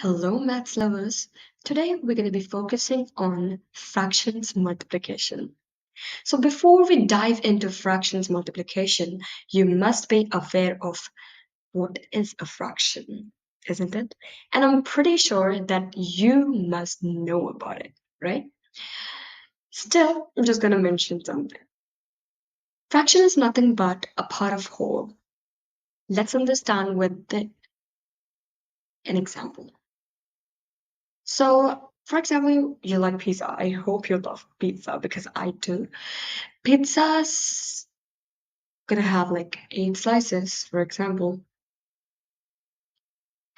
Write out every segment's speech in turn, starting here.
Hello, maths lovers. Today we're going to be focusing on fractions multiplication. So, before we dive into fractions multiplication, you must be aware of what is a fraction, isn't it? And I'm pretty sure that you must know about it, right? Still, I'm just going to mention something. Fraction is nothing but a part of whole. Let's understand with an example. So, for example, you like pizza. I hope you love pizza because I do. Pizza's gonna have like 8 slices, for example.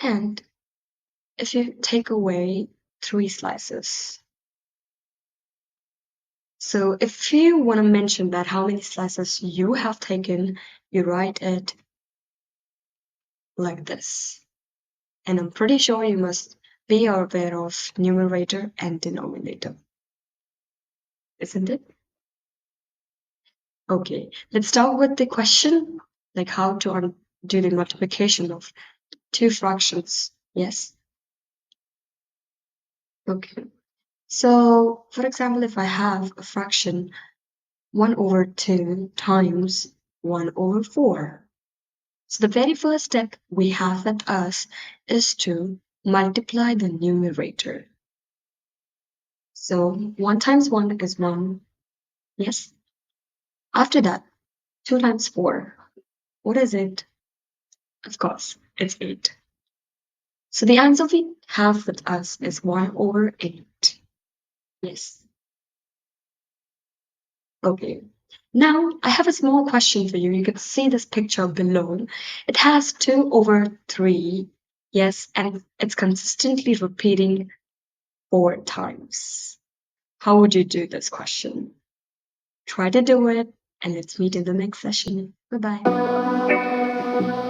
And if you take away 3 slices, so if you want to mention that how many slices you have taken, you write it like this. And I'm pretty sure you must be aware of numerator and denominator, isn't it? Okay, let's start with the question, like how to do the multiplication of two fractions. Yes? Okay. So, for example, if I have a fraction 1 over 2 times 1 over 4. So the very first step we have with us is to multiply the numerator. So 1 times 1 is 1. Yes? After that, 2 times 4. What is it? Of course, it's 8. So the answer we have with us is 1 over 8. Yes. Okay. Now, I have a small question for you. You can see this picture below. It has 2 over 3. Yes, and it's consistently repeating 4 times. How would you do this question? Try to do it, and let's meet in the next session. Bye bye.